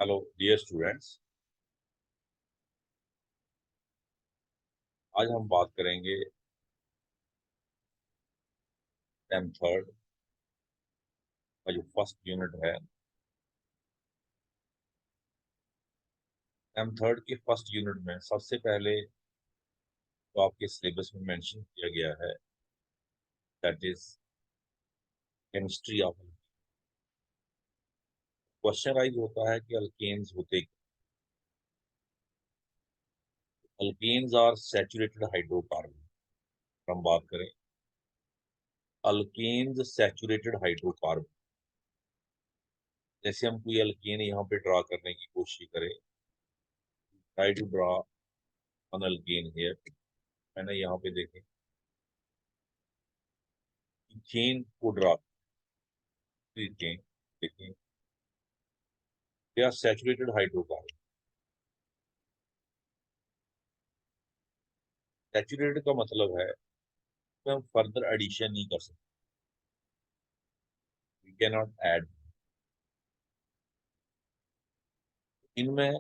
Hello dear students. आज हम बात करेंगे सेम थर्ड का जो फर्स्ट यूनिट है। सेम थर्ड के फर्स्ट यूनिट में सबसे पहले तो आपके सिलेबस में मेंशन किया गया है, that is chemistry of. Question rise होता है कि अल्केन्स होते क्या? Alkanes are saturated hydrocarbon. हम बात करें अल्केन्स सैचुरेटेड हाइड्रोकार्बन, जैसे हम कोई अल्केन यहाँ पे ड्रा करने की कोशिश करें, try to draw an alkane here. मैंने यहाँ पे देखें इथेन को ड्रा, इथेन देखें, they are saturated hydrocarbon. Saturated का मतलब है कि हम फर्दर एडिशन नहीं कर सकते, वी कैन नॉट ऐड। इनमें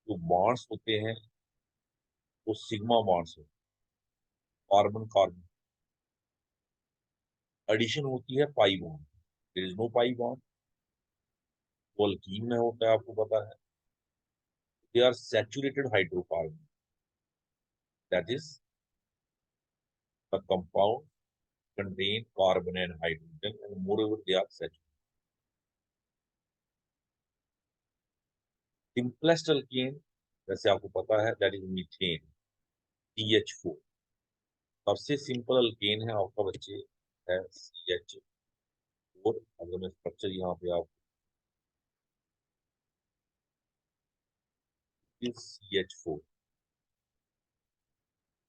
जो बॉन्ड्स होते हैं वो सिग्मा बॉन्ड्स होते हैं, कार्बन कार्बन। एडिशन होती है pi bond, there is no pi bond. वो अल्कीन में होता है, आपको पता है। They are saturated hydrocarbon, that is the compound contain carbon and hydrogen and moreover they are saturated. Simplest alkane जैसे आपको पता है दैट इज मीथेन, CH4। सबसे सिंपल अल्केन है आपका बच्चे है CH4। अगर मैं स्ट्रक्चर यहाँ पे आप CH4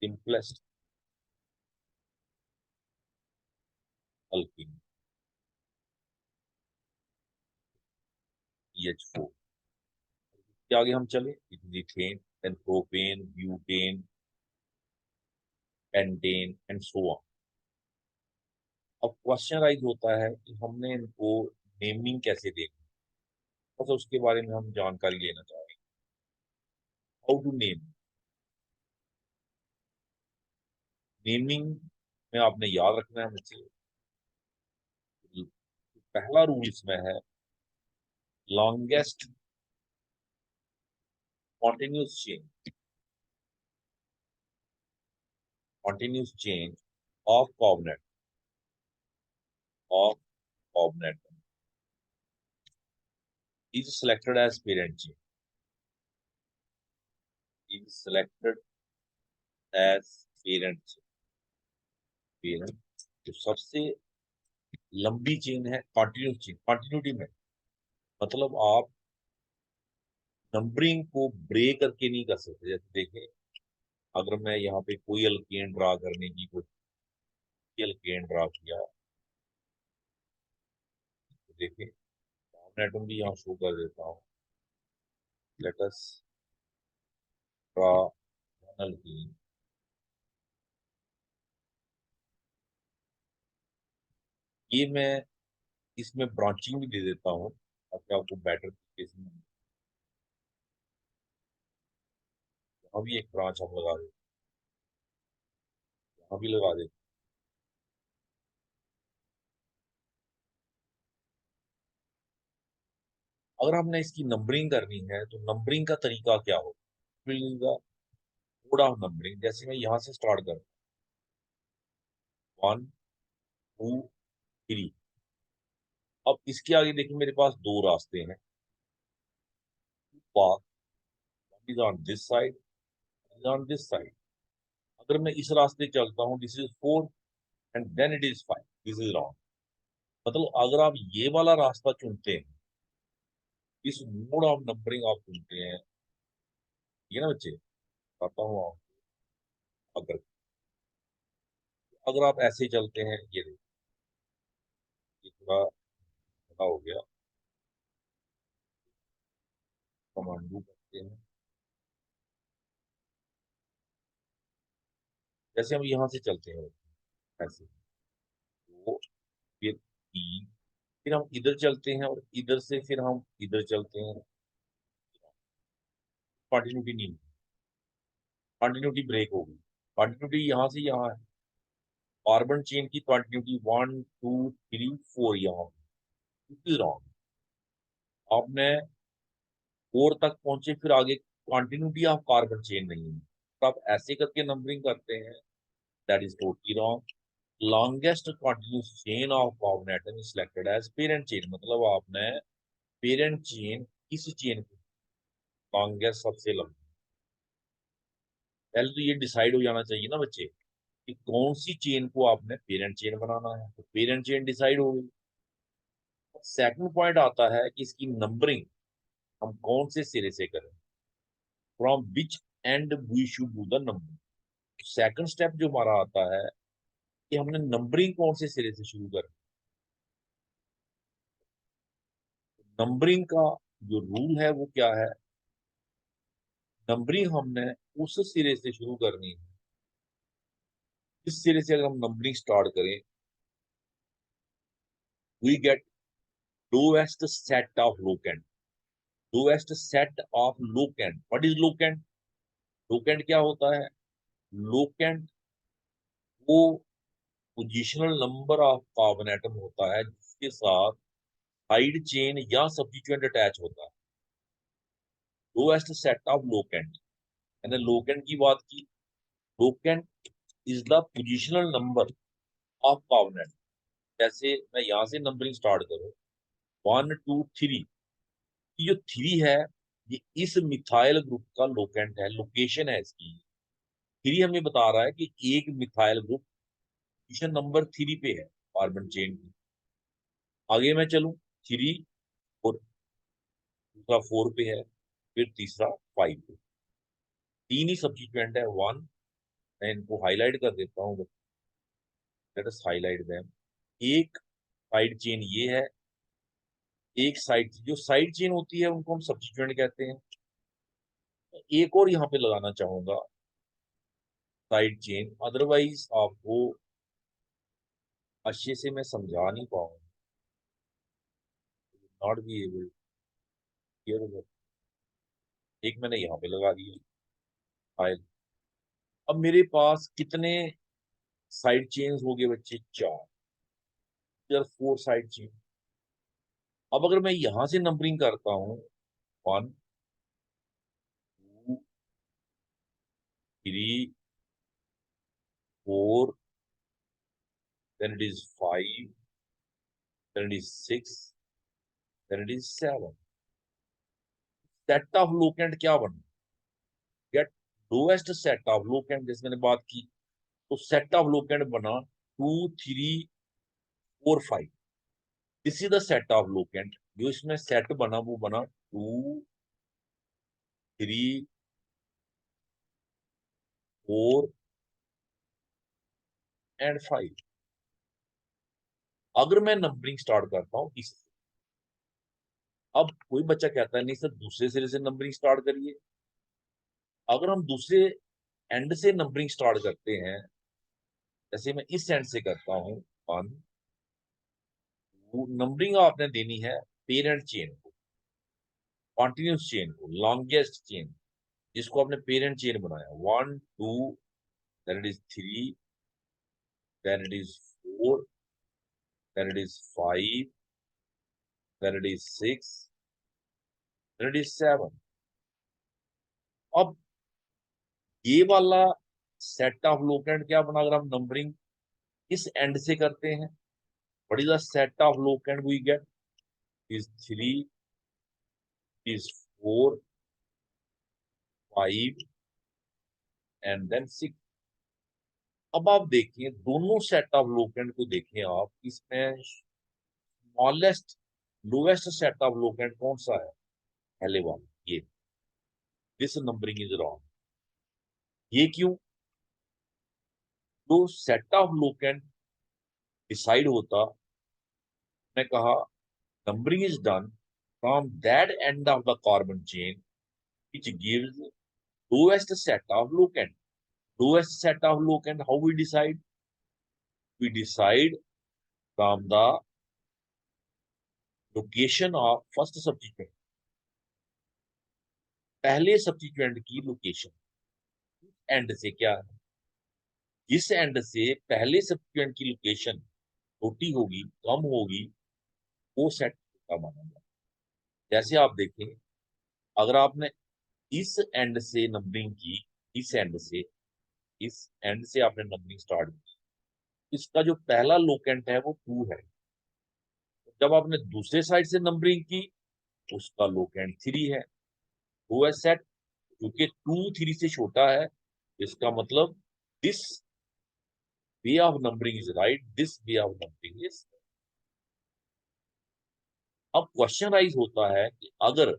सिंपलेस्ट अल्कीन, CH4 के आगे हम चले, ethane, then propane, butane, pentane and so on. अब क्वेश्चन राइज होता है कि हमने इनको नेमिंग कैसे देनी, बस उसके बारे में हम जानकारी लेना चाहेंगे। How to name. नेमिंग में आपने याद रखना है मुझसे, पहला रूल इसमें है longest continuous chain, continuous change of covenant is selected as parent chain, is selected as parent। जो सबसे लंबी चेन है कंटिन्यूस चेन, कंटिन्यूटी में मतलब आप नंबरिंग को ब्रेक करके नहीं कर सकते। जैसे देखें, अगर मैं यहाँ पे कोई अल्केन ड्रा करने की कोई अल्केन ड्रा किया तो देखें, मैं भी यहाँ शो कर देता हूँ। Let us draw alkane. ये मैं इसमें ब्रांचिंग भी दे देता हूँ ताकि आपको बेटर तरीके से यहाँ भी एक ब्रांच हम लगा देते, यहाँ भी लगा देते। अगर हमने इसकी नंबरिंग करनी है तो नंबरिंग का तरीका क्या होगा, मोड ऑफ नंबरिंग। जैसे मैं यहाँ से स्टार्ट करता हूँ 1 2 3। अब इसके आगे देखिए मेरे पास दो रास्ते हैं, path, is on this side, is on this side. अगर मैं इस रास्ते चलता हूँ this is 4 and then it is 5, this is wrong. मतलब अगर आप ये वाला रास्ता चुनते हैं, इस मोड ऑफ नंबरिंग आप चुनते हैं, ये ना बच्चे बताता हूँ आप। अगर अगर आप ऐसे चलते हैं, ये देखिए, ये थोड़ा बड़ा हो गया, कमांडू करते हैं। जैसे हम यहाँ से चलते हैं ऐसे, 2 फिर 3 फिर हम इधर चलते हैं और इधर से फिर हम इधर चलते हैं, कंटिन्यूटी नहीं, कंटिन्यूटी ब्रेक होगी। कंटिन्यूटी यहाँ से यहाँ है, कार्बन चेन की कंटिन्यूटी 1 2 3 4 यहाँ, रॉन्ग। आपने 4 तक पहुंचे, फिर आगे कंटिन्यूटी ऑफ कार्बन चेन नहीं है, तो आप ऐसे करके नंबरिंग करते हैं, that is totally wrong. Longest continuous chain of carbon atom is selected as parent chain, मतलब आपने पेरेंट चेन इस चेन को, लॉन्गेस्ट सबसे लंबी, पहले तो ये डिसाइड हो जाना चाहिए ना बच्चे कि कौन सी चेन को आपने पेरेंट चेन बनाना है, तो पेरेंट चेन डिसाइड हो गई। सेकंड पॉइंट आता है कि इसकी नंबरिंग हम कौन से सिरे से करें, from which end we should do the numbering. Second step जो हमारा आता है कि हमने नंबरिंग कौन से सिरे से शुरू करें। नंबरिंग का जो रूल है वो क्या है, नंबरिंग हमने उस सिरे से शुरू करनी है, इस सिरे से अगर हम नंबरिंग स्टार्ट करें, we get lowest set of locant, lowest set of locant. What is locant? Locant क्या होता है? लोकेंट वो positional number of carbon atom होता है जिसके साथ साइड चेन या सब्स्टिट्यूएंट अटैच होता है, लोएस्ट सेट ऑफ लोकेंट। मैंने लोकेंट की बात की, locant is the positional number of carbon atom. जैसे मैं यहाँ से नंबरिंग स्टार्ट करूँ, 1 2 3, ये जो 3 है ये इस मिथाइल ग्रुप का लोकेंट है, लोकेशन है इसकी। 3 हमें बता रहा है कि एक मिथाइल ग्रुप पोजीशन नंबर 3 पे है कार्बन चेन की। आगे मैं चलूं, 3 और दूसरा 4 पे है, फिर तीसरा 5 पे, 3 ही सब्स्टिट्यूएंट है। 1, मैं इनको हाईलाइट कर देता हूँ, लेट अस हाईलाइट देम। एक साइड चेन ये है, एक साइड जो साइड चेन होती है उनको हम सब्स्टिट्यूएंट कहते हैं। एक और यहाँ पे लगाना चाहूंगा साइड चेन, अदरवाइज आपको अच्छे से मैं समझा नहीं पाऊंगा, नॉट बी एबल हियर। एक मैंने यहाँ पे लगा दिया फाइल। अब मेरे पास कितने साइड चेन्स हो गए बच्चे? 4, 4 साइड चेन। अब अगर मैं यहां से नंबरिंग करता हूँ, 1 2 3 4, then it is 5, then it is 6, then it is 7, set of locant क्या बना? Get lowest set of locant, जैसे मैंने बात की, तो सेट ऑफ लोकेंट बना 2 3 4 5। This is the set of locant, जो इसमें सेट बना वो बना 2 3 4 एंड 5। अगर मैं नंबरिंग स्टार्ट करता हूँ इस, अब कोई बच्चा कहता है नहीं सर दूसरे सिरे से नंबरिंग स्टार्ट करिए। अगर हम दूसरे एंड से नंबरिंग स्टार्ट करते हैं, जैसे मैं इस एंड से करता हूँ 1, नंबरिंग आपने देनी है पेरेंट चेन को, कॉन्टिन्यूस चेन को, लॉन्गेस्ट चेन जिसको आपने पेरेंट चेन बनाया, 1 2, then it is 3, then it is 4, then it is 5, then it is 6, then it is 7। अब ये वाला सेट ऑफ लोकेंट क्या बना अगर हम नंबरिंग इस एंड से करते हैं? What is the set of locant we get? is 3, is 4, 5 and then 6। अब आप देखिए दोनों सेट ऑफ लोकेंट को देखें आप, इसमें smallest lowest set of locant कौन सा है? पहले वाला ये, दिस नंबरिंग इज रॉन्ग। ये क्यों? तो सेट ऑफ लोकेंट डिसाइड होता, मैं कहा numbering is done from that end of the carbon chain which gives lowest set of locant. Lowest set of locant, how we decide? We decide from the location of first substituent, पहले substituent की location and से क्या है, जिस and से पहले substituent की location छोटी होगी, कम होगी, वो सेट का माना जाएगा। जैसे आप देखें, अगर आपने इस एंड से नंबरिंग की, इस एंड से आपने नंबरिंग स्टार्ट की, इसका जो पहला लोकेंट है वो 2 है। जब आपने दूसरे साइड से नंबरिंग की, उसका लोकेंट 3 है। वो है सेट, क्योंकि 2 3 से छोटा है, इसका मतलब this way of numbering is right, this way of numbering is. अब क्वेश्चन राइज होता है कि अगर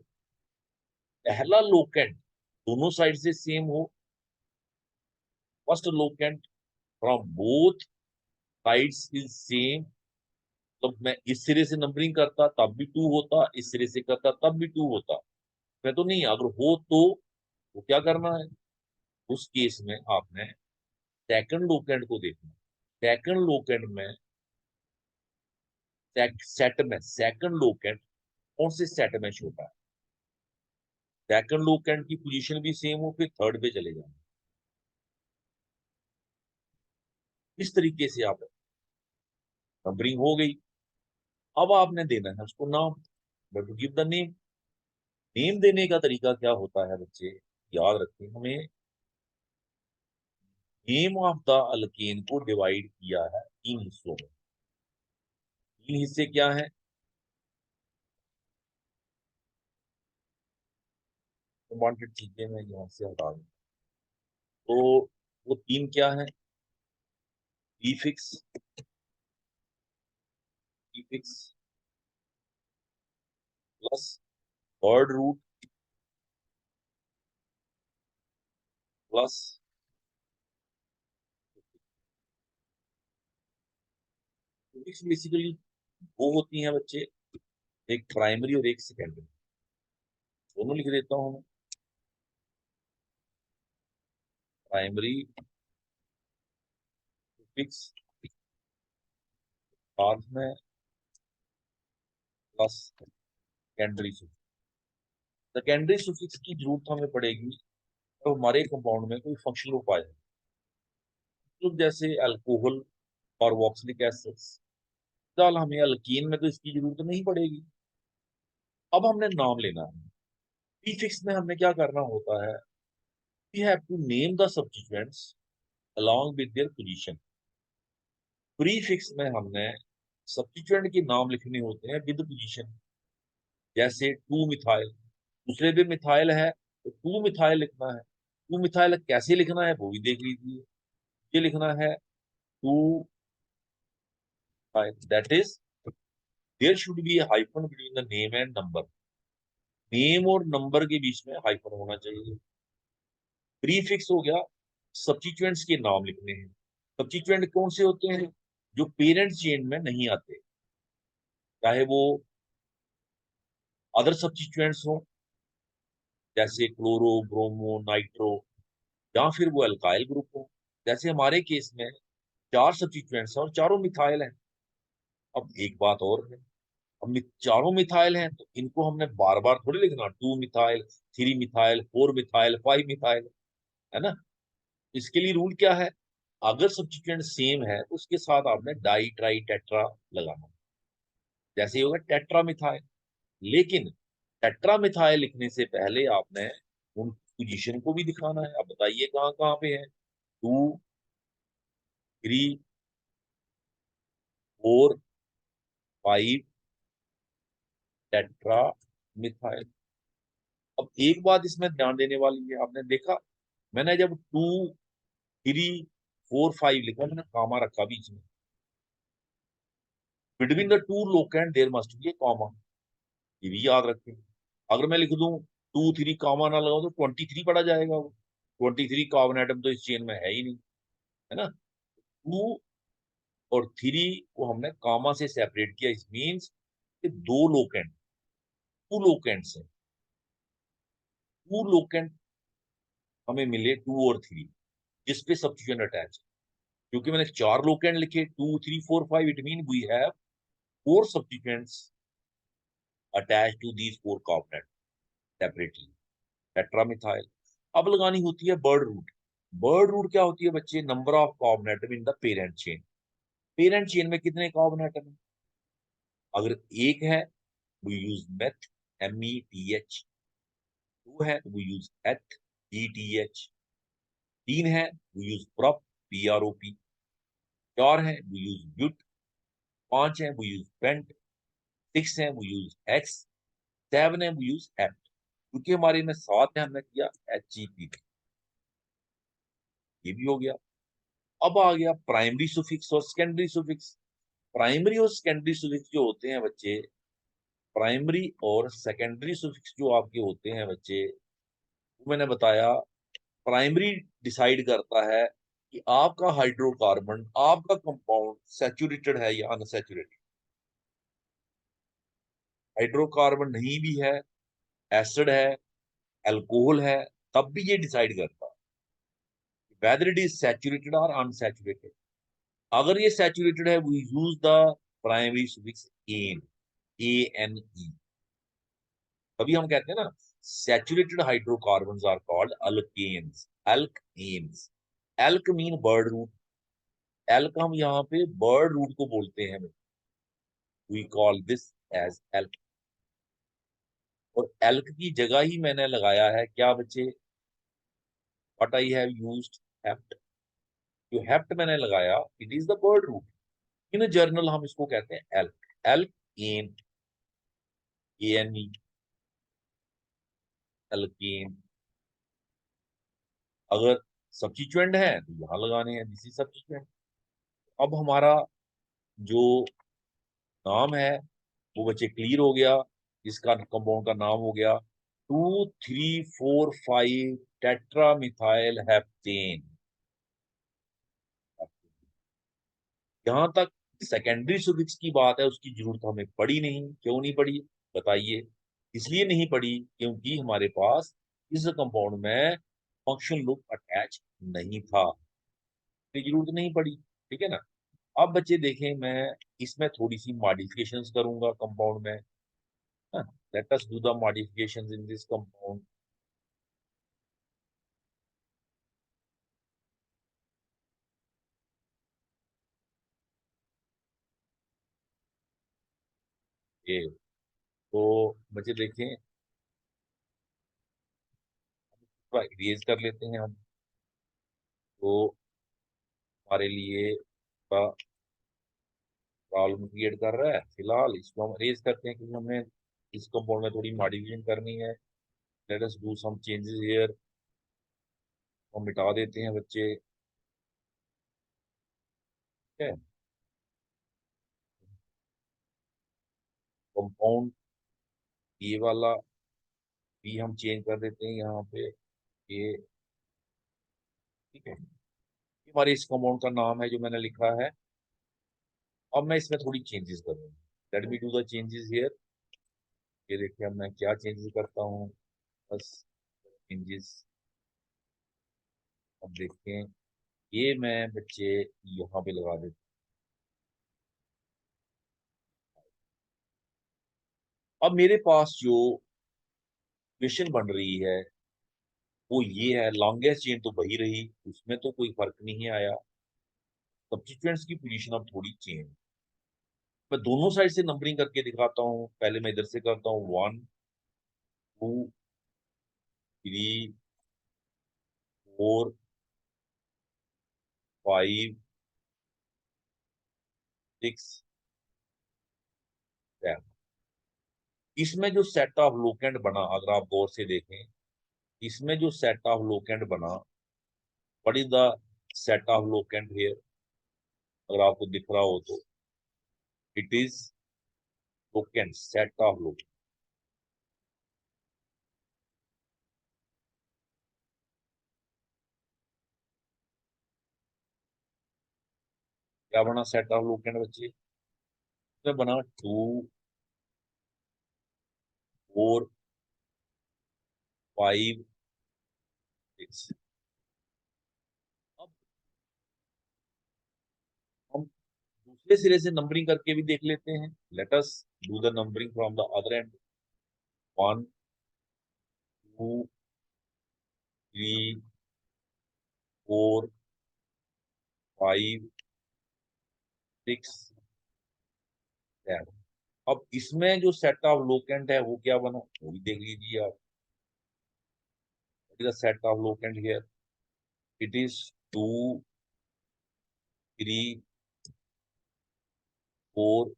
पहला लोकेंट दोनों साइड से सेम हो, first locant from both sides is same, तो मैं इस सिरे से नंबरिंग करता तब भी 2 होता, इस सिरे से करता तब भी 2 होता। मैं तो नहीं, अगर हो तो वो क्या करना है, उस केस में आपने सेकंड लोकेंट को देखना। सेकंड लोकेंट में सेट में सेकंड लोकेंट कौन से सेट में छोटा है, सेकंड लोकेंट की पोजीशन भी सेम हो, फिर थर्ड पे चले जाना। इस तरीके से आप नंबरिंग हो गई। अब आपने देना है उसको नाम, to give the name. Name देने का तरीका क्या होता है बच्चे, याद रखें, हमें नेम ऑफ द अल्केन को डिवाइड किया है 3 हिस्सों में। 3 हिस्से क्या है, वांटेड चीजें मैं यहाँ से हटा दूं, तो वो 3 क्या है, prefix, prefix plus word root plus. Prefix basically वो होती हैं बच्चे, एक प्राइमरी और एक सेकेंडरी, दोनों लिख देता हूँ मैं। प्राइमरी प्रीफिक्स साथ में plus secondary suffix. Secondary suffix की जरूरत हमें पड़ेगी तो हमारे कंपाउंड में कोई फंक्शनल ग्रुप आए, तो जैसे अल्कोहल और वॉक्सिलिक एसिड्स। फिलहाल हमें अल्कीन में तो इसकी जरूरत नहीं पड़ेगी। अब हमने नाम लेना है। प्रीफिक्स में हमें क्या करना होता है, we have to name the substituents along with their position। Prefix में हमने सब्स्टिट्यूएंट के नाम लिखने होते हैं विद पोजीशन। जैसे 2 मिथाइल, दूसरे भी मिथाइल है तो 2 मिथाइल लिखना है। 2 मिथाइल कैसे लिखना है वो भी देख लीजिए। ये लिखना है 2, that is there should be a hyphen between the name and number। Name और नंबर के बीच में हाइफन होना चाहिए। प्रीफिक्स हो गया, सब्स्टिट्यूएंट्स के नाम लिखने हैं। सब्स्टिट्यूएंट कौन से होते हैं, जो पेरेंट चेन में नहीं आते, चाहे वो अदर सब्स्टिट्यूएंट्स हो जैसे क्लोरो, ब्रोमो, नाइट्रो, या फिर वो अल्काइल ग्रुप हो। जैसे हमारे केस में 4 सब्स्टिट्यूएंट्स हैं और चारों मिथाइल हैं। अब एक बात और है, अब चारों मिथाइल हैं तो इनको हमने बार बार थोड़ी लिखना, 2 मिथाइल, 3 मिथाइल, 4 मिथाइल, 5 मिथाइल, है ना। इसके लिए रूल क्या है, अगर सब्स्टिट्यूएंट सेम है तो उसके साथ आपने डाई ट्राई टेट्रा लगाना। जैसे ही होगा टेट्रा मिथाइल। लेकिन टेट्रा मिथाइल लिखने से पहले आपने उन पोजीशन को भी दिखाना है। अब बताइए कहाँ कहाँ पे है, 2, 3, 4, 5 टेट्रा मिथाइल। अब एक बात इसमें ध्यान देने वाली है, आपने देखा मैंने जब 2, 3, 4, 5 लिखा, मैंने कामा रखा बीच में। Between the two locant there must be a comma, ये भी याद रखें। अगर मैं लिख दूं 2, 3 कामा ना लगाऊं तो 23 पड़ा जाएगा। वो 23 कार्बन एटम तो इस चेन में है ही नहीं, है ना। 2 और 3 को हमने कामा से सेपरेट किया, इस मीन्स कि 2 लोकेंट है, 2 लोकेंट हमें मिले 2 और 3 जिस पे सब्स्टिट्यूएंट अटैच है। क्योंकि मैंने 4 लोकेंट लिखे 2, 3, 4, 5, it mean we have 4 substituents attached to these four coordinates separately, tetramethyl. अब लगानी होती है बर्ड रूट। बर्ड रूट क्या होती है बच्चे? Number of carbon in the parent chain. Parent chain में कितने कार्बन एटम है? अगर एक है we use meth, METH। दो है we use eth, ETH। तीन है we use prop, PROP। चार है we use but। पांच है we use pent। सिक्स है we use X। सेवन है we use F। क्योंकि हमारे में सात है, हमने किया HEP। ये भी हो गया। अब आ गया प्राइमरी सुफिक्स और सेकेंडरी सुफिक्स। प्राइमरी और सेकेंडरी सुफिक्स जो होते हैं बच्चे, प्राइमरी और सेकेंडरी सुफिक्स जो आपके होते हैं बच्चे, वो मैंने बताया। प्राइमरी डिसाइड करता है कि आपका हाइड्रोकार्बन, आपका कंपाउंड सैचुरेटेड है या अनसैचुरेटेड। हाइड्रोकार्बन नहीं भी है, एसिड है, अल्कोहल है, तब भी ये डिसाइड करता है वेदर इट इज सैचुरेटेड और अनसैचुरेटेड। अगर ये सैचुरेटेड है we use the primary suffix N, ANE। तभी हम कहते हैं ना saturated hydrocarbons are called alkanes, alkanes. Elk mean bird root. Elk हम यहाँ पे बर्ड रूट को बोलते हैं, we call this as elk. और एल्क की जगह ही मैंने लगाया है क्या बच्चे? What I have used, hept. जो हेप्ट मैंने लगाया it is the word root. In general हम इसको कहते हैं alk, alk ane, ANE, alkane. अगर सब्स्टिट्यूएंट है तो यहाँ लगाने हैं, दिस इज सब्स्टिट्यूएंट। अब हमारा जो नाम है वो बच्चे क्लियर हो गया। इसका कंपाउंड का नाम हो गया 2,3,4,5 टेट्रामिथाइल हेप्टेन। जहां तक सेकेंडरी सुफिक्स की बात है उसकी जरूरत हमें पड़ी नहीं। क्यों नहीं पड़ी बताइए? इसलिए नहीं पड़ी क्योंकि हमारे पास इस कंपाउंड में फंक्शनल ग्रुप अटैच नहीं था, तो जरूरत नहीं पड़ी। ठीक है ना? अब बच्चे देखें, मैं इसमें थोड़ी सी मॉडिफिकेशंस करूंगा कंपाउंड में। Late us do the modifications in this compound. ये तो बच्चे देखें, थोड़ा इरेज कर लेते हैं हम, तो हमारे लिए प्रॉब्लम क्रिएट कर रहा है। फिलहाल इसको हम इरेज करते हैं क्योंकि हमें इस कंपाउंड में थोड़ी मॉडिफिकेशन करनी है। Let us do some changes here. हम मिटा देते हैं बच्चे। ठीक है? कंपाउंड ये वाला भी हम चेंज कर देते हैं यहाँ पे, ये। ठीक है? ये हमारे इस कंपाउंड का नाम है जो मैंने लिखा है। अब मैं इसमें थोड़ी चेंजेस करूंगा। Let me do the changes here. ये देखिए अब मैं क्या चेंजेस करता हूँ। बस चेंजेस अब देखें, ये मैं बच्चे यहाँ पे लगा देता हूँ। अब मेरे पास जो क्वेश्चन बन रही है वो ये है, लॉन्गेस्ट चेन तो वही रही, उसमें तो कोई फर्क नहीं आया। सब्स्टिट्यूएंट्स की पोजीशन अब थोड़ी चेंज। मैं दोनों साइड से नंबरिंग करके दिखाता हूँ। पहले मैं इधर से करता हूँ 1, 2, 3, 4, 5, 6, 7। इसमें जो सेट ऑफ लोकेंट बना, अगर आप गौर से देखें, इसमें जो सेट ऑफ लोकेंट बना, what is the set of locant here? अगर आपको दिख रहा हो तो it is locant, set of locant. क्या बना सेट ऑफ लोकेंट बच्चे? इसमें बना 2, 4, 5, 6। अब हम दूसरे सिरे से नंबरिंग करके भी देख लेते हैं। Let us do the numbering from the other and. 1 2 3 4 5 6 7। अब इसमें जो सेट ऑफ लोकेंट है वो क्या बना, वो भी देख लीजिए आप। Set of locant here, it is 2 3 4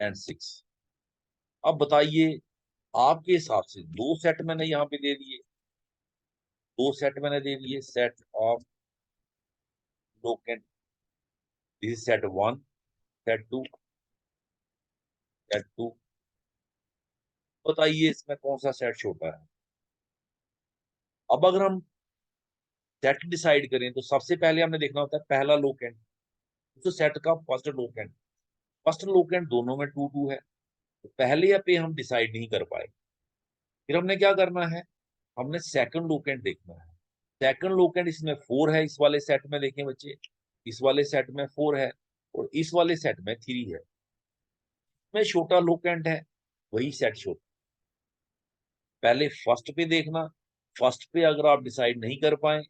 and 6। अब बताइए आपके हिसाब से दो सेट मैंने यहाँ पे दे दिए, दो सेट मैंने दे दिए, set of locant, this is set 1, set 2, set 2। बताइए इसमें कौन सा सेट छोटा है। अब अगर हम सेट डिसाइड करें तो सबसे पहले हमने देखना होता है पहला लोकेंट, तो सेट का फर्स्ट लोकेंट, फर्स्ट लोकेंट दोनों में 2 2 है, तो पहले पे हम डिसाइड नहीं कर पाए। फिर हमने क्या करना है, हमने सेकंड लोकेंट देखना है। सेकंड लोकेंट इसमें 4 है, इस वाले सेट में देखें बच्चे, इस वाले सेट में 4 है और इस वाले सेट में 3 है। में छोटा लोकेंट है, वही सेट छोटा। पहले फर्स्ट पे देखना, फर्स्ट पे अगर आप डिसाइड नहीं कर पाए,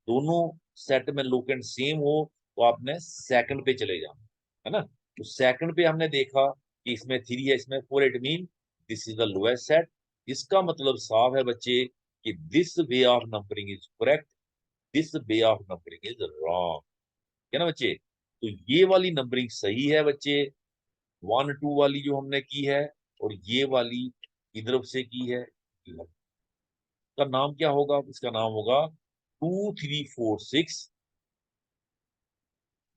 दोनों सेट में लोकेंट सेम हो, तो आपने सेकंड पे चले जाना, है ना। तो सेकंड पे हमने देखा कि इसमें 3 है, इसमें 4, it mean this is the lowest set. इसका मतलब साफ है बच्चे कि this way of numbering is correct, this way of numbering is wrong, है ना बच्चे। तो ये वाली नंबरिंग सही है बच्चे, 1 2 वाली जो हमने की है, और ये वाली इधर से की है। इसका नाम क्या होगा, इसका नाम होगा 2 3 4 6।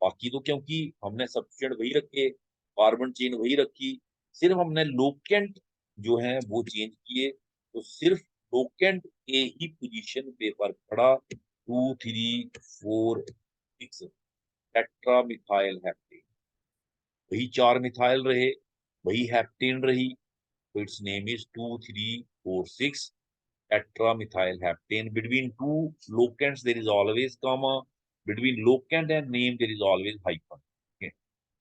बाकी तो क्योंकि हमने सब्स्टिट्यूएंट वही रखे, कार्बन चेन वही रखी, सिर्फ हमने लोकेंट जो है वो चेंज किए, तो सिर्फ लोकेंट के ही पोजीशन पे फर्क पड़ा। 2 3 4 6 टेट्रा मिथाइल हेप्टेन, वही 4 मिथाइल रहे, वही हेप्टेन रही, तो it's name is 2 3 4 6 tetramethyl heptane. Between two locants there is always comma, between locant and name there is always hyphen, okay?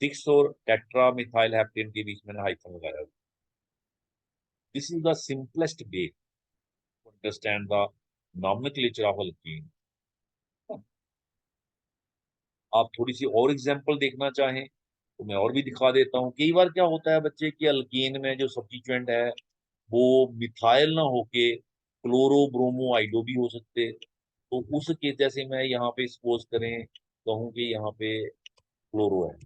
6 और tetramethyl heptane के बीच में हाइफन लगाया। This is the simplest way to understand the nomenclature of alkene। आप थोड़ी सी और example देखना चाहें तो मैं और भी दिखा देता हूँ। कई बार क्या होता है बच्चे कि अल्केन में जो सब्स्टिट्यूएंट है वो मिथाइल ना होके क्लोरो ब्रोमो आइडो भी हो सकते, तो उस केस जैसे मैं यहाँ पे सपोज करें कहूँ कि यहाँ पे क्लोरो है,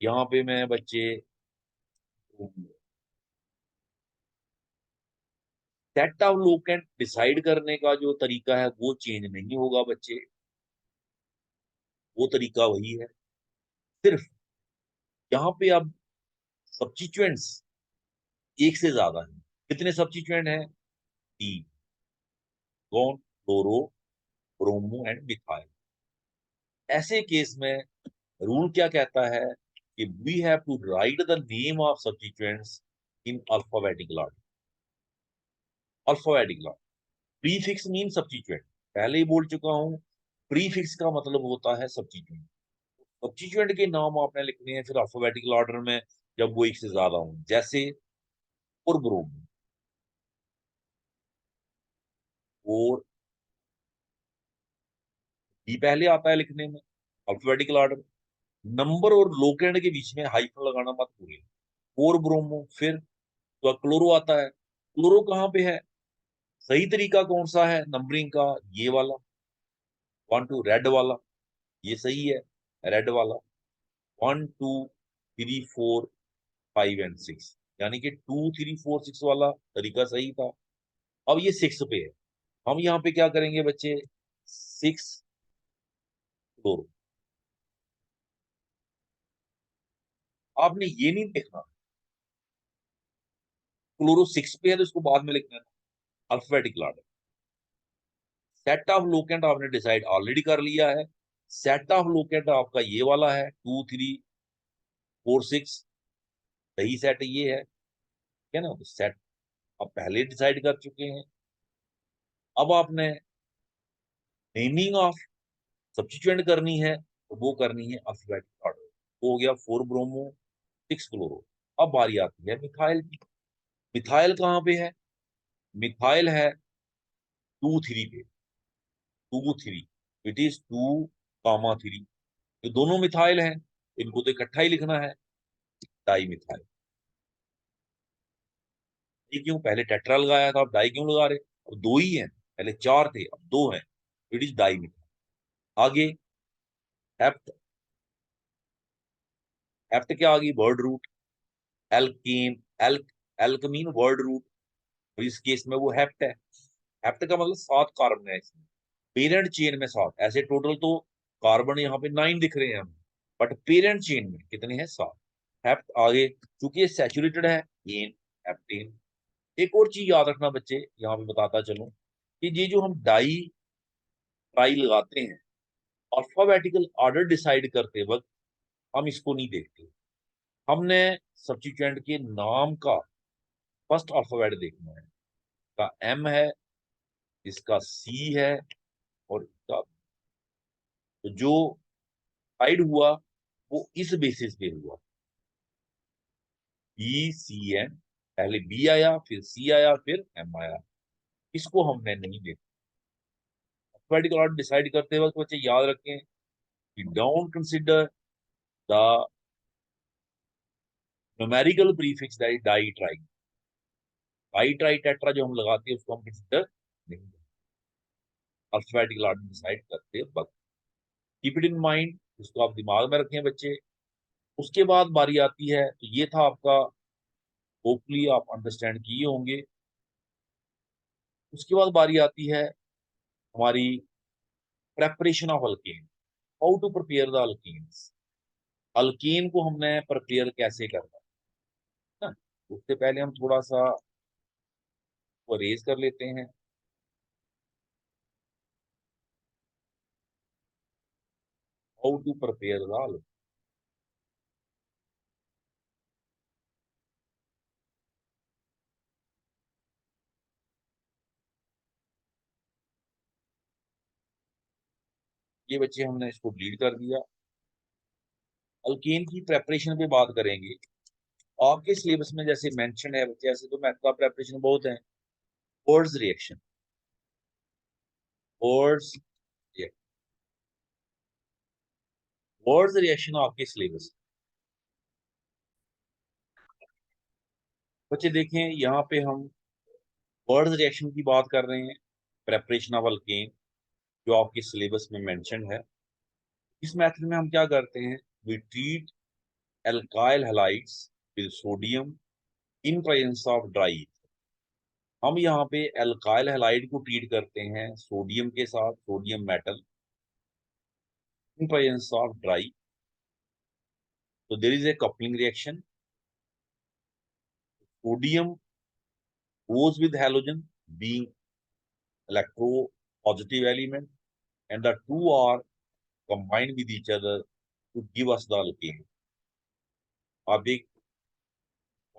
यहाँ पे मैं बच्चे सेट ऑफ लोकेंट डिसाइड करने का जो तरीका है वो चेंज नहीं होगा बच्चे, वो तरीका वही है। सिर्फ यहाँ पे अब सब्स्टिट्यूएंट्स एक से ज्यादा है। कितने सब्स्टिट्यूएंट हैं, 3, कौन, क्लोरो ब्रोमो एंड मिथाइल। ऐसे केस में रूल क्या कहता है कि we have to write the name of substituents in alphabetical order, alphabetical order. Prefix mean substituent, पहले ही बोल चुका हूं, प्रीफिक्स का मतलब होता है सब्स्टिट्यूएंट। सब्स्टिट्यूएंट के नाम आपने लिखने हैं फिर अल्फाबेटिकल ऑर्डर में, जब वो एक से ज्यादा हों, जैसे और ब्रोमो, और ये पहले आता है लिखने में अल्फाबेटिकल ऑर्डर। नंबर और लोकेंड के बीच में हाइफन लगाना मत भूलिए। और ब्रोमो, फिर तो क्लोरो आता है, क्लोरो कहाँ पे है, सही तरीका कौन सा है नंबरिंग का, ये वाला 1 2 रेड वाला, ये सही है, रेड वाला 1 2 3 4 5 एंड 6, यानी कि 2 3 4 6 वाला तरीका सही था। अब ये 6 पे है, हम यहाँ पे क्या करेंगे बच्चे, 6 क्लोरो। आपने ये नहीं देखना क्लोरो 6 पे है तो इसको बाद में लिखना है, alphabetical order. Set of locant आपने डिसाइड ऑलरेडी कर लिया है, सेट ऑफ लोकेंट आपका ये वाला है 2 3 4 6, सही सेट ये है ना। तो सेट आप पहले डिसाइड कर चुके हैं। अब आपने नेमिंग ऑफ सब्स्टिट्यूएंट करनी है, तो वो करनी है अल्फाबेटिक ऑर्डर। वो हो गया 4 ब्रोमो 6 क्लोरो। अब बारी आती है मिथाइल की। मिथाइल कहाँ पे है? मिथाइल है 2 3 पे, 2 3। It is 2 3। ये दोनों मिथाइल हैं, इनको तो इकट्ठा ही लिखना है, डाई मिथाइल। ये क्यों? पहले टेट्रा लगाया था, अब डाई क्यों लगा रहे? अब दो ही हैं, पहले 4 थे अब 2 हैं। It is dimethyl. आगे हेप्ट। हेप्ट क्या आ गई? Word root. एल्कीन, एल्क, एल्कमीन वर्ड रूट। तो इस केस में वो हेप्ट है। हेप्ट का मतलब 7 कार्बन है इसमें, पेरेंट चेन में 7। ऐसे टोटल तो कार्बन यहाँ पे 9 दिख रहे हैं हमें, बट पेरेंट चेन में कितने हैं? 7। हेप्ट आगे, क्योंकि ये सैचुरेटेड है, एन, हेप्टेन। एक और चीज याद रखना बच्चे, यहाँ पे बताता चलूं कि ये जो हम डाई ट्राई लगाते हैं, अल्फाबेटिकल ऑर्डर डिसाइड करते वक्त हम इसको नहीं देखते। हमने सब्स्टिट्यूएंट के नाम का फर्स्ट अल्फाबेट देखना है। इसका एम है, इसका सी है, और इसका तो जो साइड हुआ वो इस बेसिस पे हुआ, बी सी एन। पहले बी आया, फिर सी आया, फिर एम आया। इसको हमने नहीं देखा। अल्फाबेटिकल ऑर्डर डिसाइड करते वक्त बच्चे याद रखें कि don't consider the numerical prefix that di tri. Di tri tetra जो हम लगाते हैं उसको हम कंसिडर नहीं, अल्फाबेटिकल ऑर्डर डिसाइड करते वक्त। कीप इट इन माइंड, इसको आप दिमाग में रखें बच्चे। उसके बाद बारी आती है, तो ये था आपका, होपफुली आप अंडरस्टैंड किए होंगे। उसके बाद बारी आती है हमारी preparation of alkane. How to prepare the alkanes. Alkane को हमने प्रिपेयर कैसे करना है ना, उससे पहले हम थोड़ा सा वो रेज कर लेते हैं। How to prepare the alkane. ये बच्चे हमने इसको डिलीट कर दिया। अल्केन की प्रेपरेशन पे बात करेंगे। आपके सिलेबस में जैसे मेंशन है बच्चे, ऐसे तो मैथ का प्रेपरेशन बहुत है। Words reaction, words, words reaction आपके सिलेबस। बच्चे देखें यहाँ पे हम वर्ड्स रिएक्शन की बात कर रहे हैं, प्रेपरेशन ऑफ अल्केन, जो आपके सिलेबस में मेंशन है। इस मेथड में हम क्या करते हैं? We treat alkyl halides with sodium in presence of dry. हम यहाँ पे एल्काइल हैलाइड को ट्रीट करते हैं सोडियम के साथ, sodium metal, in presence of dry. तो there is a coupling reaction. Sodium goes with halogen being electropositive element, and the two are combined with each other to give us the alkane. आप एक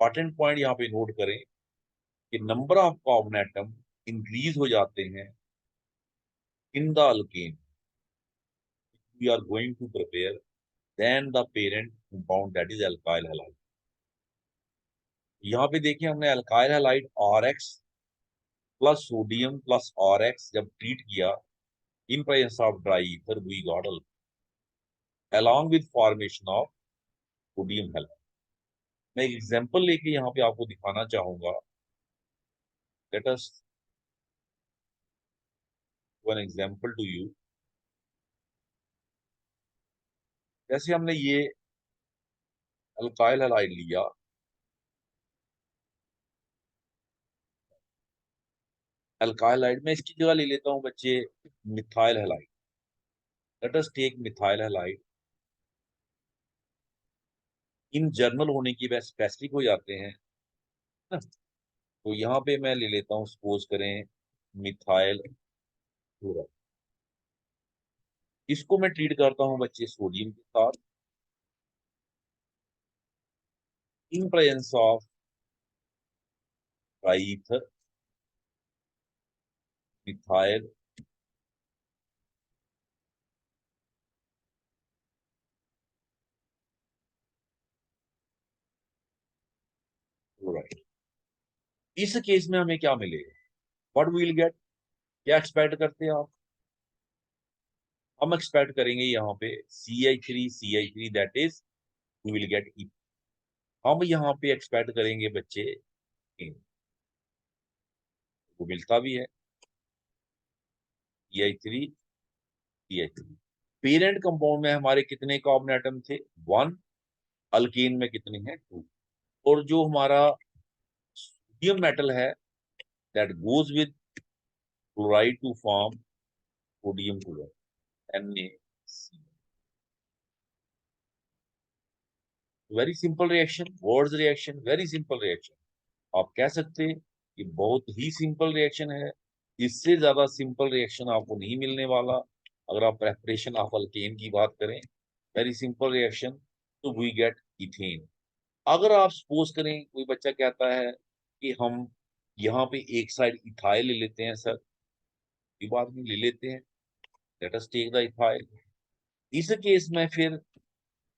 important point यहाँ पे note करें कि number of carbon atom increase हो जाते हैं in the alkane we are going to prepare then the parent compound that is alkyl halide. यहाँ पे देखिए हमने alkyl halide R X plus sodium plus R X जब ट्रीट किया in presence of dry ether, we got along with formation of sodium halide. मैं एक example लेके यहाँ पे आपको दिखाना चाहूंगा। Let us one example to you. जैसे हमने ये अल्काइल हैलाइड लिया, अल्काइल हैलाइड में इसकी जगह ले लेता हूँ बच्चे methyl halide. Let us take methyl halide. In general होने की वह स्पेसिफिक हो जाते हैं ना। तो यहाँ पे मैं ले लेता हूँ, सपोज करें मिथाइल क्लोराइड। इसको मैं ट्रीट करता हूँ बच्चे सोडियम के साथ in presence of dry ether methyl इस केस में हमें क्या मिलेगा, व्हाट विल गेट, क्या एक्सपेक्ट करते हैं आप? हम एक्सपेक्ट करेंगे यहाँ पे CH3 that is we will get E. हम यहाँ पे एक्सपेक्ट करेंगे बच्चे इन, वो मिलता भी है CH3 पेरेंट कंपाउंड में हमारे कितने कार्बन एटम थे, 1, अल्केन में कितने हैं, 2। और जो हमारा सोडियम मेटल है that goes with chloride to form sodium chloride NaC। Very simple reaction, Wurtz reaction, very simple reaction. आप कह सकते हैं कि बहुत ही सिंपल रिएक्शन है, इससे ज्यादा सिंपल रिएक्शन आपको नहीं मिलने वाला। अगर आप प्रेपरेशन ऑफ अल्केन की बात करें, वेरी सिंपल रिएक्शन, तो वी गेट इथेन। अगर आप सपोज करें कोई बच्चा कहता है कि हम यहाँ पे एक साइड इथाइल ले लेते हैं सर, ये बात नहीं ले लेते हैं, let us take the ethyl. इस केस में फिर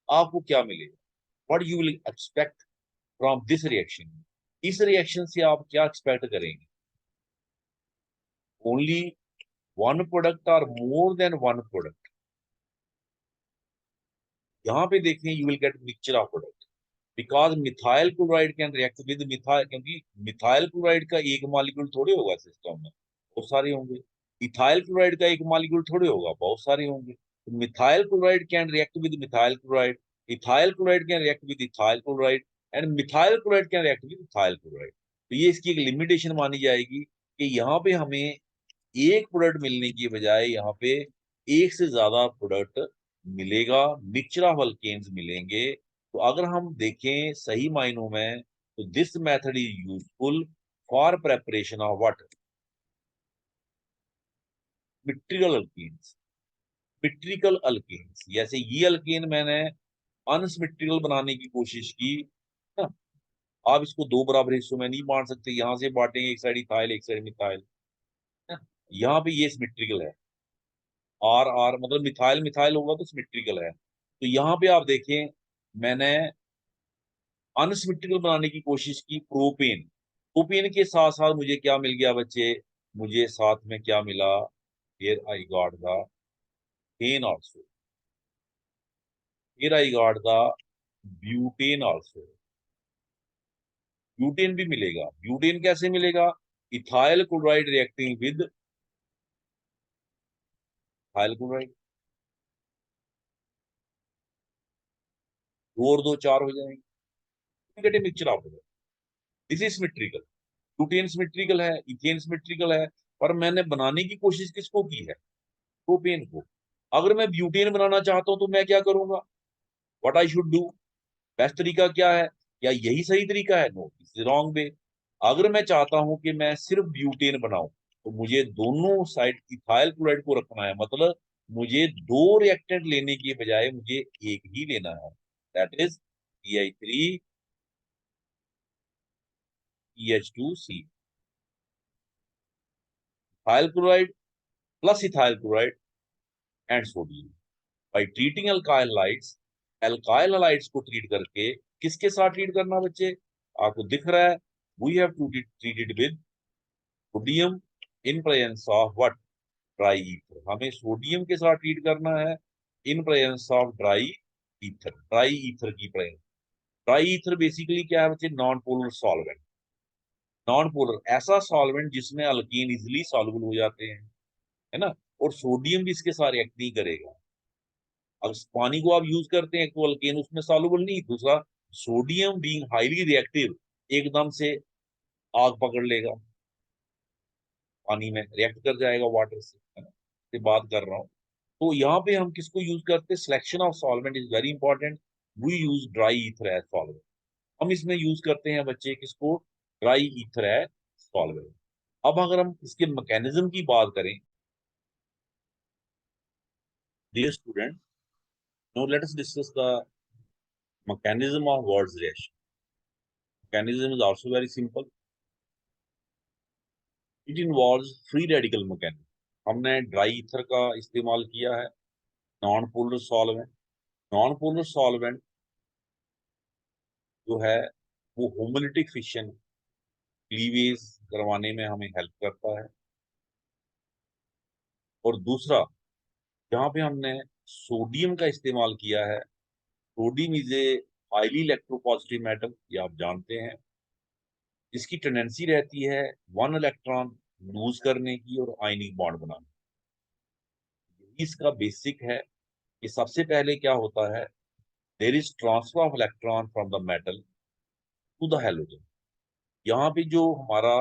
आपको क्या मिलेगा, what you will expect from this reaction? इस रिएक्शन से आप क्या एक्सपेक्ट करेंगे, ओनली वन प्रोडक्ट और मोर देन वन प्रोडक्ट? यहाँ पे देखें, you will get mixture of product, because methyl chloride can react with methyl, क्योंकि मिथाइल क्लोराइड का एक मॉलिक्यूल थोड़े होगा सिस्टम में, बहुत सारे होंगे। इथाइल क्लोराइड का एक मॉलिक्यूल थोड़े होगा, बहुत सारे होंगे। तो methyl chloride can react with methyl chloride, ethyl chloride can react with ethyl chloride, and methyl chloride can react with ethyl chloride. तो ये इसकी एक लिमिटेशन मानी जाएगी कि यहाँ पे हमें एक प्रोडक्ट मिलने की बजाय यहाँ पे एक से ज्यादा प्रोडक्ट मिलेगा, मिक्सचर ऑफ अल्केन्स मिलेंगे। तो अगर हम देखें सही मायनों में, तो this method is useful for preparation of what, symmetrical alkanes. Symmetrical alkanes, जैसे ये अल्केन मैंने अनसिमेट्रिकल बनाने की कोशिश की ना, आप इसको दो बराबर हिस्सों में नहीं बांट सकते, यहाँ से बांटेंगे एक साइड इथाइल एक साइड मिथाइल, यहाँ पे ये सिमेट्रिकल है, आर आर मतलब मिथाइल मिथाइल होगा तो सिमेट्रिकल है। तो यहाँ पे आप देखें, मैंने अनसिमेट्रिकल बनाने की कोशिश की प्रोपेन, प्रोपेन के साथ साथ मुझे क्या मिल गया बच्चे, मुझे साथ में क्या मिला, here I got the pen also, here I got the butane also, butane भी मिलेगा। ब्यूटेन कैसे मिलेगा, ethyl chloride reacting with ethyl chloride, दो और दो चार हो जाएंगे, mixture of, this is symmetrical. Butane symmetrical है, इथेन सिमेट्रिकल है, पर मैंने बनाने की कोशिश किसको की है, प्रोपेन को। अगर मैं ब्यूटेन बनाना चाहता हूं तो मैं क्या करूंगा, what I should do, best तरीका क्या है, क्या यही सही तरीका है? No, it's wrong way. अगर मैं चाहता हूं कि मैं सिर्फ ब्यूटेन बनाऊं, तो मुझे दोनों साइड इथाइल क्लोराइड को रखना है, मतलब मुझे दो रिएक्टेंट लेने के बजाय मुझे एक ही लेना है, that is CH3CH2C, ethyl chloride plus ethyl chloride and sodium. By treating alkyl halides, alkyl halides को ट्रीट करके, किसके साथ ट्रीट करना बच्चे, आपको दिख रहा है, we have to treat it with sodium in presence of what, dry ether. हमें सोडियम के साथ ट्रीट करना है in presence of dry ether, dry ether की प्रेजेंस। ड्राई ईथर बेसिकली क्या है बच्चे, non polar solvent. Non polar ऐसा सॉल्वेंट जिसमें अल्कीन इजिली सॉल्युबल हो जाते हैं, है ना, और सोडियम भी इसके साथ रिएक्ट नहीं करेगा। अगर पानी को आप यूज करते हैं तो अल्केन उसमें सॉल्युबल नहीं, दूसरा सोडियम बीइंग हाईली रिएक्टिव एकदम से आग पकड़ लेगा, पानी में रिएक्ट कर जाएगा वाटर से, है ना, से बात कर रहा हूँ। तो यहाँ पे हम किसको यूज करते हैं, selection of solvent is very important, we use dry ether as solvent. हम इसमें यूज करते हैं बच्चे किसको, ड्राई ईथर एज सॉल्वेंट। अब अगर हम इसके मैकेनिज्म की बात करें, dear student, now let us discuss the mechanism of Ward's reaction. Mechanism is also very simple. It involves free radical mechanism. हमने ड्राई ईथर का इस्तेमाल किया है, non polar solvent. Non polar solvent जो है वो होमोलिटिक फिशन क्लीवेज करवाने में हमें हेल्प करता है। और दूसरा, जहाँ पे हमने सोडियम का इस्तेमाल किया है, sodium is a highly electropositive metal, ये आप जानते हैं। इसकी टेंडेंसी रहती है वन इलेक्ट्रॉन लूज करने की और आयनिक बॉन्ड बनाने की। इसका बेसिक है कि सबसे पहले क्या होता है, there is transfer of electron from the metal to the halogen. यहाँ पे जो हमारा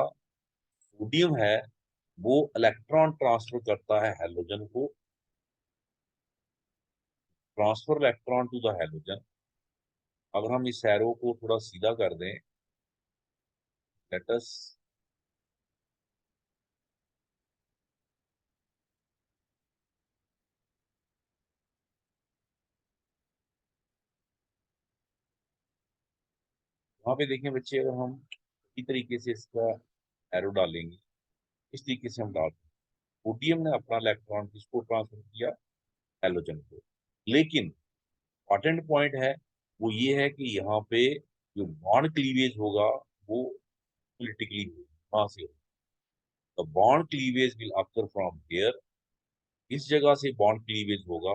सोडियम है वो इलेक्ट्रॉन ट्रांसफर करता है हैलोजन को, transfer electron to the halogen. अगर हम इस एरो को थोड़ा सीधा कर दें, लेट अस, वहां पे देखें बच्चे, अगर हम इस तरीके से इसका एरो डालेंगे, इस तरीके से हम डालते हैं, सोडियम ने अपना इलेक्ट्रॉन किसको ट्रांसफर किया, हैलोजन को। लेकिन इंपॉर्टेंट पॉइंट है वो ये है कि यहाँ पे जो बॉन्ड क्लीवेज होगा वो पॉलिटिकली कहाँ से होगा, तो bond cleavage will occur from here, इस जगह से बॉन्ड क्लीवेज होगा।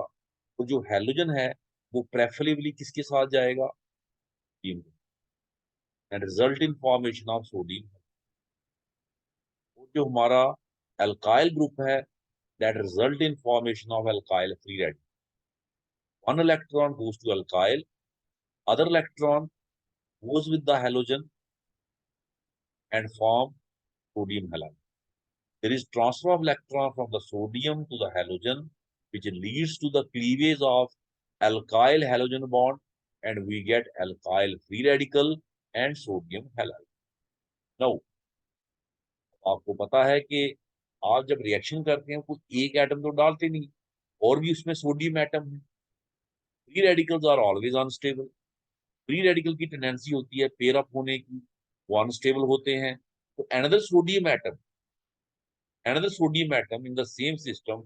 तो जो हैलोजन है वो प्रेफरेबली किसके साथ जाएगा, team, and result in formation of sodium. जो हमारा एल्काइल ग्रुप है, that result in formation of alkyl free radical. one electron goes to alkyl, other electron goes with the halogen and form sodium halide. There is transfer of electron from the sodium to the halogen, which leads to the cleavage of alkyl halogen bond, and we get alkyl free radical and sodium halide. Now, आपको पता है कि आप जब reaction करते हैं कोई एक एटम तो डालते नहीं, और भी उसमें सोडियम एटम है। Free radicals are always unstable. Free radical की टेंडेंसी होती है पेयर अप होने की, वो अनस्टेबल होते हैं। तो another sodium atom in the same system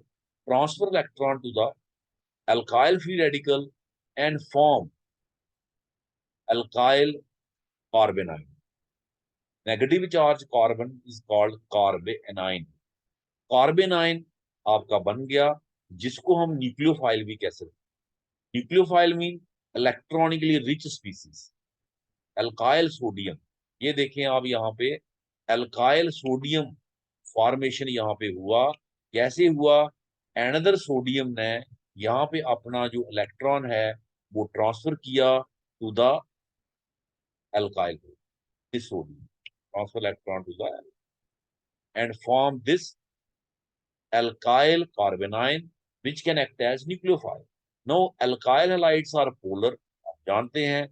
transfer electron to the alkyl free radical and form alkyl carbanion. Negative charge carbon is called carbanion. Carbanion आपका बन गया, जिसको हम न्यूक्लियोफाइल भी कह सकते हैं। Nucleophile mean electronically rich species. Alkyl sodium, ये देखें आप यहाँ पे, एल्काइल सोडियम फॉर्मेशन यहाँ पे हुआ। कैसे हुआ, एनदर सोडियम ने यहाँ पे अपना जो इलेक्ट्रॉन है वो ट्रांसफर किया to the alkyl, this sodium transfer electron to the and form this alkyl carbanion which can act as nucleophile. Now alkyl halides are polar, आप जानते हैं।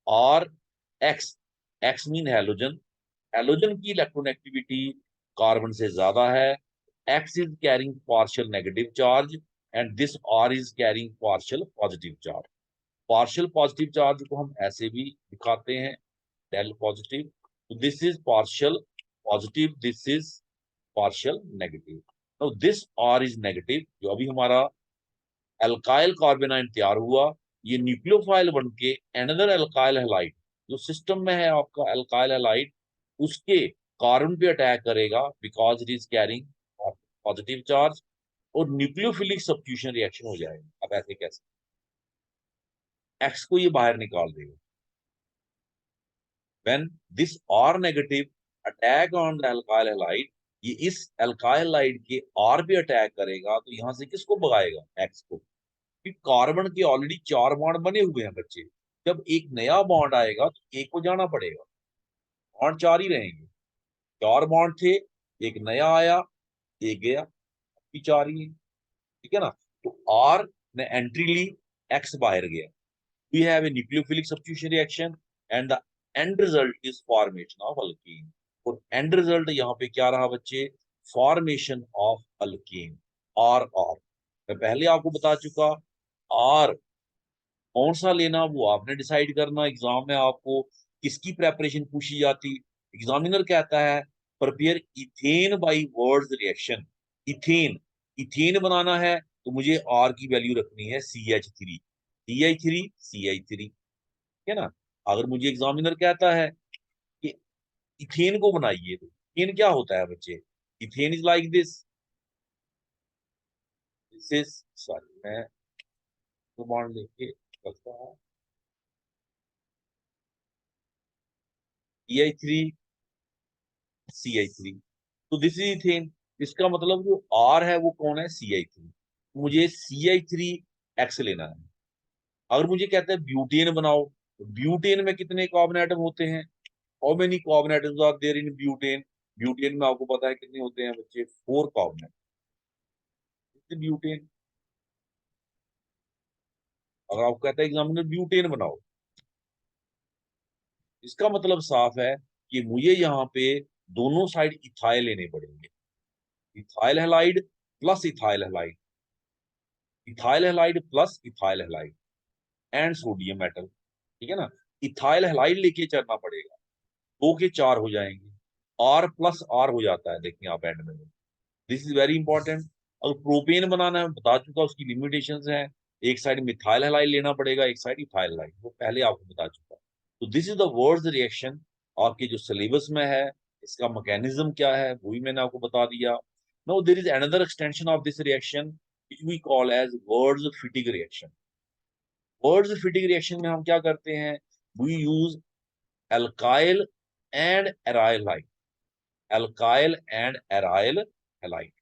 और X, X mean halogen, halogen की electronegativity carbon से ज्यादा है। X is carrying partial negative charge and this R is carrying partial positive charge। Partial positive charge को हम ऐसे भी दिखाते हैं, डेल पॉजिटिव। तो this is partial positive, this is partial negative. तो दिस आर इज नेगेटिव। जो अभी हमारा एल्काइल कार्बोनाइन तैयार हुआ, ये न्यूक्लियोफाइल बन के एनदर एल्काइल हैलाइड, जो सिस्टम में है आपका एल्काइल हैलाइड, उसके कार्बन पे अटैक करेगा because it is carrying positive charge, और न्यूक्लियोफिलिक सब्स्टिट्यूशन रिएक्शन हो जाएगा। अब ऐसे कैसे, एक्स को ये बाहर निकाल देगा। when this R negative attack on the alkyl halide, ये इस alkyl halide के R पे अटैक करेगा, तो यहां से किसको भगाएगा, X को। कार्बन के ऑलरेडी 4 बॉन्ड बने हुए हैं बच्चे, जब एक नया बॉन्ड आएगा तो एक को जाना पड़ेगा, बॉन्ड 4 ही रहेंगे। 4 बॉन्ड थे, एक नया आया, एक गया, अभी 4 ही है, ठीक है ना। तो R ने एंट्री ली, X बाहर गया। We have a nucleophilic substitution reaction and the end result is formation of alkene। और end result यहाँ पे क्या रहा बच्चे, formation of alkene, R। मैं पहले आपको बता चुका, R कौन सा लेना वो आपने डिसाइड करना। एग्जाम में आपको किसकी प्रेपरेशन पूछी जाती, एग्जामिनर कहता है prepare ethane by Wurtz reaction. Ethane, ethane बनाना है तो मुझे R की वैल्यू रखनी है CH3, CH3 CH3, है ना। अगर मुझे एग्जामिनर कहता है कि इथेन को बनाइए। तो इथेन क्या होता है बच्चे? Ethane is like this is sorry मैं तो मान लेके करता हूँ CH3 तो दिस इज इथेन। इसका मतलब जो R है वो कौन है? CH3। मुझे CH3X लेना है। अगर मुझे कहते हैं ब्यूटेन बनाओ, तो ब्यूटेन में कितने कार्बन एटम होते हैं? How many carbon atoms are there in butane? Butane में आपको पता है कितने होते हैं बच्चे? 4 कार्बन एटम ब्यूटेन। अगर आपको कहता है एग्जामिनर ब्यूटेन बनाओ, इसका मतलब साफ है कि मुझे यहाँ पे दोनों साइड इथाइल लेने पड़ेंगे। Ethyl halide plus ethyl halide, ethyl halide plus ethyl halide and sodium metal. ठीक है ना? इथाइल हैलाइड लेके चलना पड़ेगा, 2 के 4 हो जाएंगे। R+R हो जाता है, देखिए आप एंड में। This is very important. अगर प्रोपेन बनाना है, बता चुका उसकी लिमिटेशंस हैं। एक साइड मिथाइल हैलाइड लेना पड़ेगा, एक साइड इथाइल हैलाइड, वो पहले आपको बता चुका। तो this is the words reaction. आपके जो सिलेबस में है, इसका मैकेनिज्म क्या है वो भी मैंने आपको बता दिया। Now there is another extension of this reaction which we call as Wurtz Fittig reaction. Wurtz Fittig reaction में हम क्या करते हैं? We use alkyl and aryl halide, alkyl and aryl halide.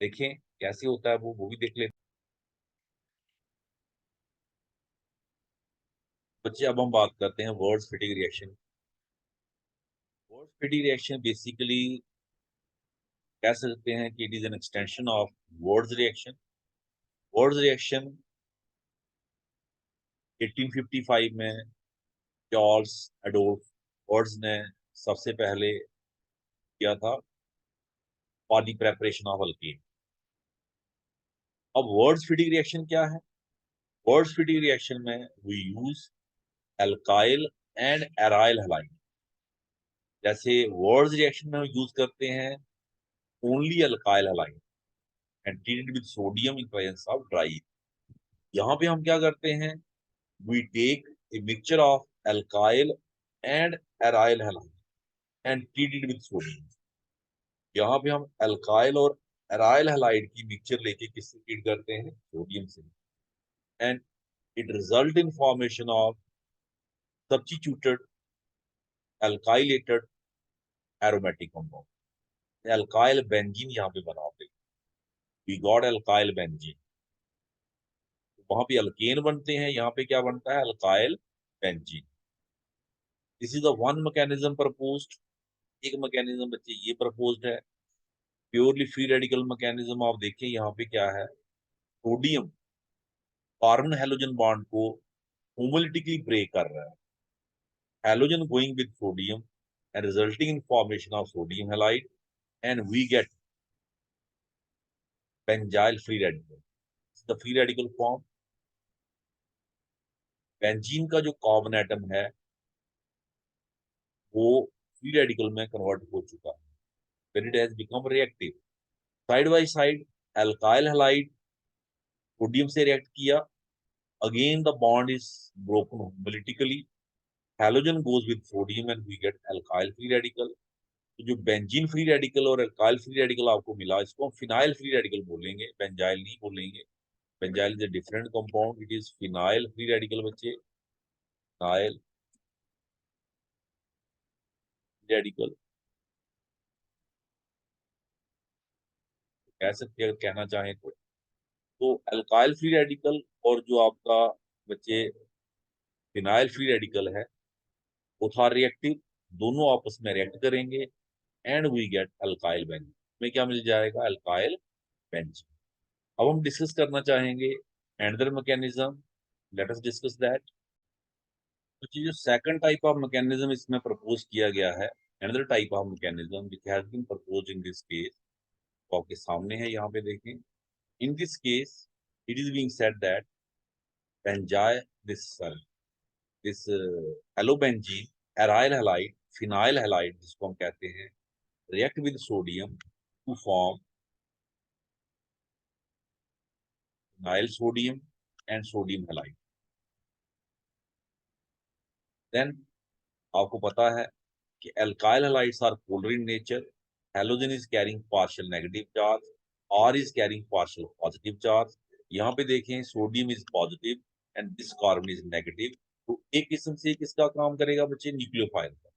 देखें कैसे होता है वो भी देख लेते हैं बच्चे। अब हम बात करते हैं words Fittig reaction. Wurtz Fittig reaction basically कह सकते हैं कि it is an extension of words reaction. Wurtz reaction 1855 में चार्ल्स एडोल्फ वर्ड्स ने सबसे पहले किया था for the preparation of alkene. अब वर्ड्स फिटिंग रिएक्शन क्या है? वर्ड्स फिटिंग रिएक्शन में we use alkyl and aryl halide. जैसे वर्ड्स रिएक्शन में हम यूज करते हैं only alkyl halide and treated with sodium in presence of dry. यहाँ पे हम क्या करते हैं? We take a mixture of alkyl and aryl halide and treated with sodium. यहाँ पे हम एल्काइल और एराइल हैलाइड की मिक्सचर लेके किससे ट्रीट करते हैं? सोडियम से। And it result in formation of substituted alkylated aromatic compound. Alkyl benzene यहाँ पे बनाते हैं। We got alkyl benzene. वहां पे अल्केन बनते हैं, यहाँ पे क्या बनता है? Alkyl benzene. This is the one mechanism proposed. एक मैकेनिज्म बच्चे ये प्रपोज्ड है, प्योरली फ्री रेडिकल मैकेनिज्म। आप देखिए यहाँ पे क्या है? सोडियम कार्बन हेलोजन बॉन्ड को होमोलिटिकली ब्रेक कर रहा है, halogen going with sodium and resulting in formation of sodium halide, and we get benzyl free radical. The free radical form benzene का जो कार्बन एटम है वो फ्री रेडिकल में convert हो चुका है, when it has become reactive side by side. Alkyl halide sodium से react किया, again the bond is broken homolytically, halogen goes with sodium and we get alkyl free radical. तो जो benzene free radical और alkyl free radical आपको मिला, इसको हम phenyl free radical बोलेंगे, बेंजाइल नहीं बोलेंगे। Benzyl is a different compound, it is phenyl free radical बच्चे, फिनाइल रेडिकल कह सकते हैं, कहना चाहें तो अल्काइल फ्री रेडिकल और जो आपका बच्चे फिनाइल फ्री रेडिकल है, बोथ आर रिएक्टिव, दोनों आपस में रिएक्ट करेंगे and we get alkyl benzene. में क्या मिल जाएगा? Alkyl benzene. अब हम डिस्कस करना चाहेंगे another mechanism. Let us discuss that. तो जो सेकंड टाइप ऑफ मैकेनिज्म इसमें प्रपोज किया गया है, another type of mechanism which has been proposed in this case, तो आपके सामने है, यहाँ पे देखें। In this case, it is being said that benzyl this halobenzene aryl halide phenyl halide जिसको हम कहते हैं, react with sodium to form phenyl sodium and sodium halide। Then आपको पता है कि alkyl halides are polar in nature, halogen is carrying partial negative charge, R is carrying partial positive charge. यहाँ पे देखें sodium is positive and this carbon is negative, तो एक किस्म से किसका काम करेगा बच्चे, न्यूक्लियोफाइल का,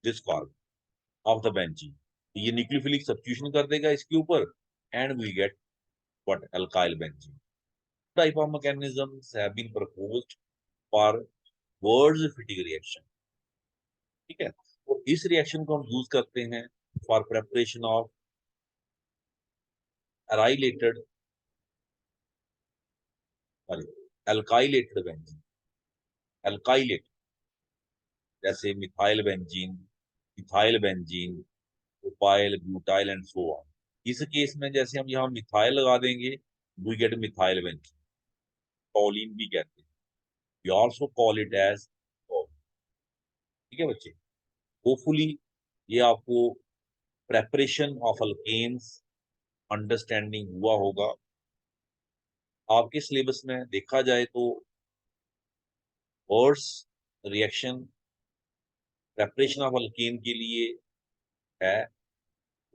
this carbon of the benzene, ये न्यूक्लियोफिलिक सब्स्टिट्यूशन कर देगा इसके ऊपर and we get what, alkyl benzene. Type of mechanisms have been proposed for Wurtz Fittig reaction. ठीक है, तो इस रिएक्शन को हम यूज करते हैं for preparation of arylated, sorry, alkylated benzene. Alkylate जैसे methyl benzene, ethyl benzene, propyl, butyl and so on. इस केस में जैसे हम यहाँ मिथाइल लगा देंगे, वी गेट मिथाइल बेंजीन, कॉलिन भी कहते हैं, we also call it as call. ठीक है बच्चे, होपफुली ये आपको प्रेपरेशन ऑफ अल्केन्स अंडरस्टैंडिंग हुआ होगा. आपके सिलेबस में देखा जाए तो words reaction preparation of alkane के लिए है.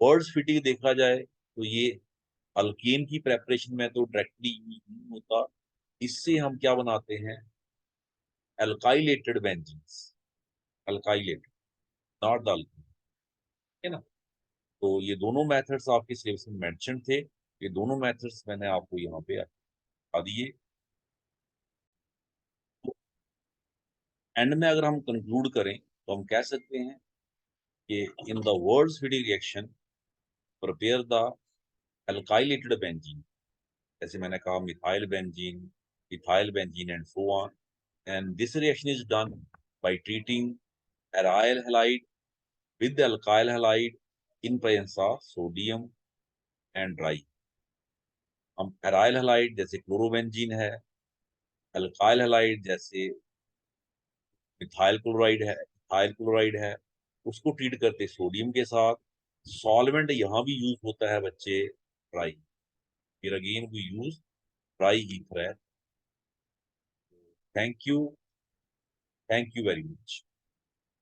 वर्ड्स फिटिंग देखा जाए तो ये अल्केन की प्रेपरेशन में तो डायरेक्टली यूज नहीं होता, इससे हम क्या बनाते हैं, अल्काइलेटेड बेंजीन्स, अल्काइलेटेड, नॉट द अल्कीन. है ना, तो ये दोनों मेथड्स आपके सिलेबस में मेंशन थे, ये दोनों मेथड्स मैंने आपको यहाँ पे बता दिए. तो एंड में अगर हम कंक्लूड करें तो हम कह सकते हैं कि in the Wurtz Fittig reaction prepare the alkylated benzene, जैसे मैंने कहा methyl benzene, ethyl benzene and so on. And this reaction is done by treating aryl halide with the alkyl halide in presence of sodium and dry. हम aryl halide जैसे chlorobenzene है, alkyl halide जैसे methyl chloride है, ethyl chloride है, उसको treat करते sodium के साथ. सॉल्वेंट यहाँ भी यूज होता है बच्चे ड्राई, फिर again we use dry ether. Thank you, thank you very much.